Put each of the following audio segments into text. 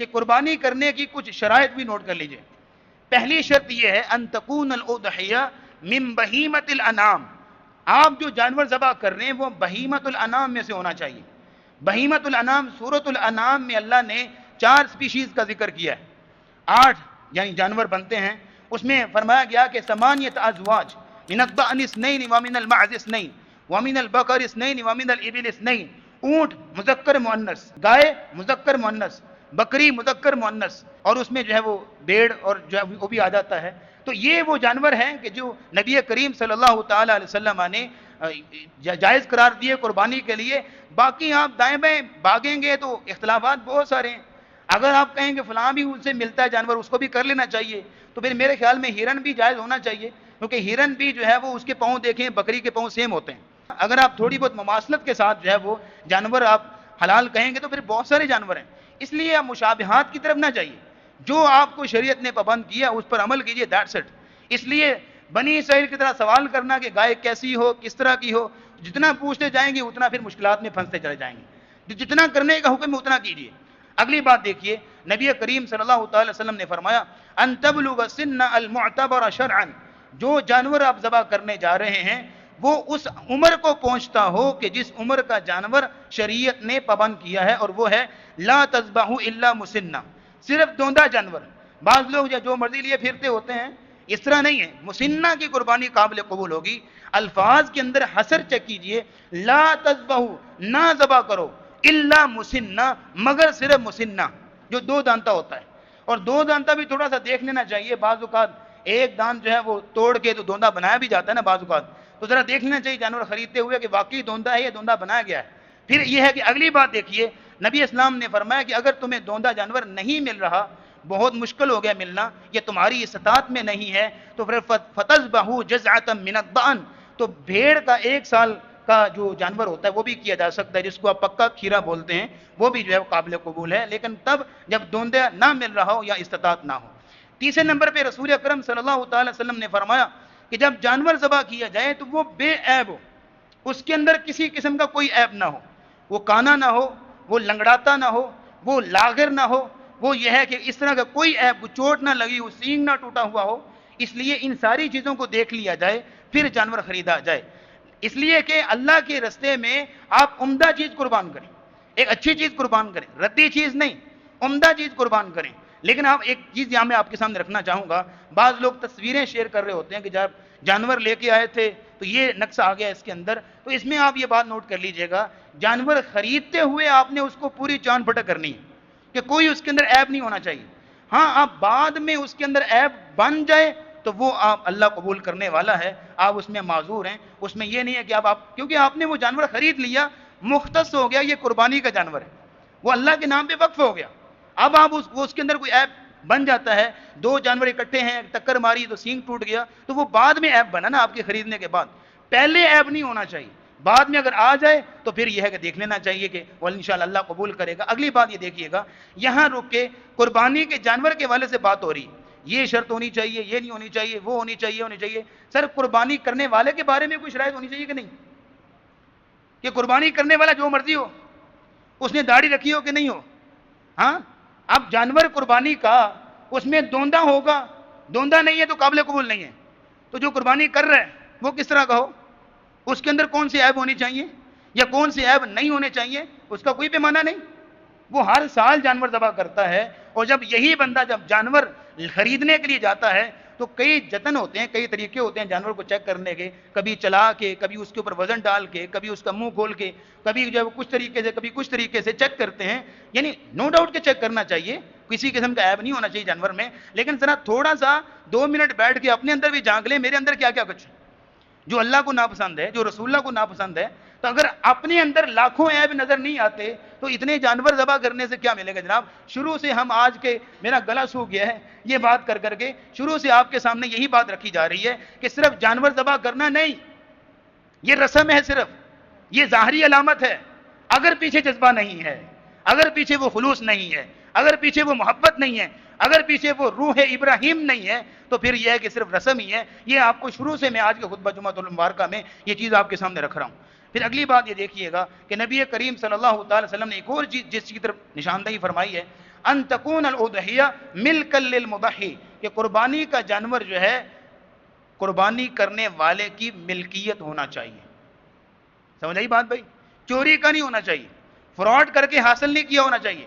کہ قربانی کرنے کی کچھ شرائط بھی نوٹ کر لیجئے۔ پہلی شرط یہ ہے ان تکون الاضحیہ من بہیمۃ الانام، آپ جو جانور ذبح کر رہے ہیں وہ بہیمۃ الانام میں سے ہونا چاہیے۔ بہیمۃ الانام، سورۃ الانعام میں اللہ نے 4 سپیشیز کا ذکر کیا ہے، 8 یعنی جانور بنتے ہیں، اس میں فرمایا گیا کہ ثمانیۃ ازواج من الضأن اثنین ومن المعز اثنین ومن البقر اثنین ومن الابل اثنین، اونٹ مذکر مؤنث، گائے مذکر مؤنث، بکری مذکر مؤنث، اور اس میں جو ہے وہ بھیڑ اور جو ہے وہ بھی آ جاتا ہے۔ تو یہ وہ جانور ہیں کہ جو نبی کریم صلی اللہ تعالی علیہ وسلم نے جائز قرار دیے قربانی کے لیے۔ باقی آپ دائیں بائیں بھاگیں گے تو اختلافات بہت سارے ہیں، اگر آپ کہیں کہ فلاں بھی ان سے ملتا ہے جانور، اس کو بھی کر لینا چاہیے، تو پھر میرے خیال میں ہرن بھی جائز ہونا چاہیے، کیونکہ ہرن بھی جو ہے وہ اس کے پاؤں دیکھیں بکری کے پاؤں سیم ہوتے ہیں۔ اگر آپ تھوڑی بہت مماثلت کے ساتھ جو ہے وہ جانور آپ حلال کہیں گے تو پھر بہت سارے جانور ہیں، اس لیے آپ مشابہات کی طرف نہ جائیے، جو آپ کو شریعت نے پابند کیا اس پر عمل کیجئے، دیٹس اٹ۔ اس لیے بنی اسرائیل کی طرح سوال کرنا کہ گائے کیسی ہو، کس طرح کی ہو، جتنا پوچھتے جائیں گے اتنا پھر مشکلات میں پھنستے چلے جائیں گے، جتنا کرنے کا حکم ہے اتنا کیجئے۔ اگلی بات دیکھیے، نبی کریم صلی اللہ تعالی وسلم نے فرمایا ان تبلغ سن المعتبر شرعا، جو جانور آپ ذبح کرنے جا رہے ہیں وہ اس عمر کو پہنچتا ہو کہ جس عمر کا جانور شریعت نے پابند کیا ہے، اور وہ ہے لا تذبحوا الا مسنہ، صرف دوندہ جانور۔ بعض لوگ جو مرضی لیے پھرتے ہوتے ہیں، اس طرح نہیں ہے، مسنہ کی قربانی قابل قبول ہوگی۔ الفاظ کے اندر حصر چیک کیجئے، لا تذبحوا، نہ ذبح کرو، الا مسنہ، مگر صرف مسنہ جو 2 دانتا ہوتا ہے، اور 2 دانتا بھی تھوڑا سا دیکھ لینا چاہیے، بعض اوقات ایک دانت جو ہے وہ توڑ کے تو دوندہ بنایا بھی جاتا ہے نا بعض اوقات، تو ذرا دیکھ لینا چاہیے جانور خریدتے ہوئے کہ واقعی دوندہ ہے یا دوندہ بنایا گیا ہے۔ پھر یہ ہے کہ اگلی بات دیکھیے، نبی اسلام نے فرمایا کہ اگر تمہیں دوندہ جانور نہیں مل رہا، بہت مشکل ہو گیا ملنا، یہ تمہاری استطاعت میں نہیں ہے، تو پھر فتذبحوا جزعۃ من الضأن، تو بھیڑ کا 1 سال کا جو جانور ہوتا ہے وہ بھی کیا جا سکتا ہے، جس کو آپ پکا کھیرا بولتے ہیں، وہ بھی جو ہے قابل قبول ہے، لیکن تب جب دوندہ نہ مل رہا ہو یا استطاعت نہ ہو۔ تیسرے نمبر پہ رسول اکرم صلی اللہ تعالی وسلم نے فرمایا کہ جب جانور ذبح کیا جائے تو وہ بے عیب ہو، اس کے اندر کسی قسم کا کوئی عیب نہ ہو، وہ کانا نہ ہو، وہ لنگڑاتا نہ ہو، وہ لاغر نہ ہو، وہ یہ ہے کہ اس طرح کا کوئی عیب، چوٹ نہ لگی ہو، سینگ نہ ٹوٹا ہوا ہو۔ اس لیے ان ساری چیزوں کو دیکھ لیا جائے پھر جانور خریدا جائے، اس لیے کہ اللہ کے رستے میں آپ عمدہ چیز قربان کریں، ایک اچھی چیز قربان کریں، ردی چیز نہیں، عمدہ چیز قربان کریں۔ لیکن آپ ایک چیز یہاں میں آپ کے سامنے رکھنا چاہوں گا، بعض لوگ تصویریں شیئر کر رہے ہوتے ہیں کہ جب جانور لے کے آئے تھے تو یہ نقص آ گیا اس کے اندر، تو اس میں آپ یہ بات نوٹ کر لیجئے گا، جانور خریدتے ہوئے آپ نے اس کو پوری چان پھٹک کرنی ہے کہ کوئی اس کے اندر عیب نہیں ہونا چاہیے۔ ہاں آپ بعد میں اس کے اندر عیب بن جائے تو وہ آپ اللہ قبول کرنے والا ہے، آپ اس میں معذور ہیں، اس میں یہ نہیں ہے کہ آپ کیونکہ آپ نے وہ جانور خرید لیا، مختص ہو گیا، یہ قربانی کا جانور ہے، وہ اللہ کے نام پہ وقف ہو گیا، اب آپ اس کے اندر کوئی عیب بن جاتا ہے، 2 جانور اکٹھے ہیں، ٹکر ماری تو سینگ ٹوٹ گیا، تو وہ بعد میں عیب بنا نا آپ کے خریدنے کے بعد، پہلے عیب نہیں ہونا چاہیے، بعد میں اگر آ جائے تو پھر یہ ہے کہ دیکھ لینا چاہیے کہ وہ انشاءاللہ اللہ قبول کرے گا۔ اگلی بات یہ دیکھیے گا، یہاں رک کے قربانی کے جانور کے والے سے بات ہو رہی ہے، یہ شرط ہونی چاہیے، یہ نہیں ہونی چاہیے، وہ ہونی چاہیے، سر قربانی کرنے والے کے بارے میں کوئی شرائط ہونی چاہیے کہ نہیں، کہ قربانی کرنے والا جو مرضی ہو، اس نے داڑھی رکھی ہو کہ نہیں ہو، ہاں اب جانور قربانی کا اس میں دوندہ ہوگا، دوندہ نہیں ہے تو قابل قبول نہیں ہے، تو جو قربانی کر رہا ہے وہ کس طرح کا ہو، اس کے اندر کون سی عیب ہونی چاہیے یا کون سی عیب نہیں ہونے چاہیے، اس کا کوئی پیمانہ نہیں، وہ ہر سال جانور ذبح کرتا ہے، اور جب یہی بندہ جب جانور خریدنے کے لیے جاتا ہے تو کئی جتن ہوتے ہیں، کئی طریقے ہوتے ہیں جانور کو چیک کرنے کے، کبھی چلا کے، کبھی اس کے اوپر وزن ڈال کے، کبھی اس کا منہ کھول کے، کبھی جو کچھ طریقے سے، کبھی کچھ طریقے سے چیک کرتے ہیں، یعنی نو ڈاؤٹ کہ چیک کرنا چاہیے، کسی قسم کا عیب نہیں ہونا چاہیے جانور میں، لیکن ذرا تھوڑا سا 2 منٹ بیٹھ کے اپنے اندر بھی جھانک لیں، میرے اندر کیا کیا کچھ جو اللہ کو ناپسند ہے، جو رسول اللہ کو ناپسند ہے، تو اگر اپنے اندر لاکھوں عیب نظر نہیں آتے تو اتنے جانور ذبح کرنے سے کیا ملے گا جناب۔ شروع سے ہم آج کے، میرا گلا سوکھ گیا ہے یہ بات کر کر کے، شروع سے آپ کے سامنے یہی بات رکھی جا رہی ہے کہ صرف جانور ذبح کرنا نہیں، یہ رسم ہے، صرف یہ ظاہری علامت ہے، اگر پیچھے جذبہ نہیں ہے، اگر پیچھے وہ خلوص نہیں ہے، اگر پیچھے وہ محبت نہیں ہے، اگر پیچھے وہ روح ابراہیم نہیں ہے، تو پھر یہ ہے کہ صرف رسم ہی ہے۔ یہ آپ کو شروع سے میں آج کے خطبہ جمعۃ المبارکہ میں یہ چیز آپ کے سامنے رکھ رہا ہوں۔ پھر اگلی بات یہ دیکھیے گا کہ نبی کریم صلی اللہ تعالی وسلم نے ایک اور چیز جس کی طرف نشاندہی فرمائی ہے، ان تکون الاضحیہ ملکا للمضحی، کہ قربانی کا جانور جو ہے قربانی کرنے والے کی ملکیت ہونا چاہیے. سمجھ آئی بات بھائی؟ چوری کا نہیں ہونا چاہیے، فراڈ کر کے حاصل نہیں کیا ہونا چاہیے،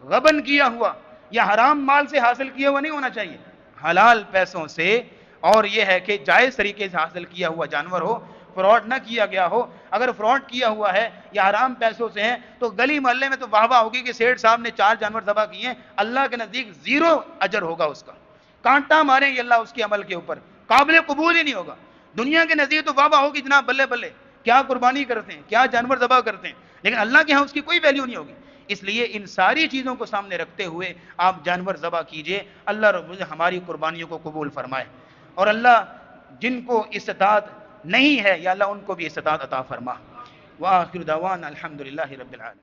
غبن کیا ہوا یا حرام مال سے حاصل کیا ہوا نہیں ہونا چاہیے، حلال پیسوں سے، اور یہ ہے کہ جائز طریقے سے حاصل کیا ہوا جانور ہو، فراڈ نہ کیا گیا ہو. اگر فراڈ کیا ہوا ہے یا حرام پیسوں سے ہیں تو گلی محلے میں تو واہ واہ ہوگی کہ سیٹھ صاحب نے 4 جانور ذبح کیے ہیں، اللہ کے نزدیک 0 اجر ہوگا اس کا، کانٹا ماریں گے اللہ اس کے عمل کے اوپر، قابل قبول ہی نہیں ہوگا. دنیا کے نزدیک تو واہ واہ ہوگی جناب بلے بلے کیا قربانی کرتے ہیں، کیا جانور ذبح کرتے ہیں، لیکن اللہ کے ہاں اس کی کوئی ویلیو نہیں ہوگی. اس لیے ان ساری چیزوں کو سامنے رکھتے ہوئے آپ جانور ذبح کیجئے، اللہ رب العزت ہماری قربانیوں کو قبول فرمائے. اور اللہ جن کو استطاعت نہیں ہے یا اللہ ان کو بھی استطاعت عطا فرما. وآخر دعوانا الحمدللہ رب العالمین.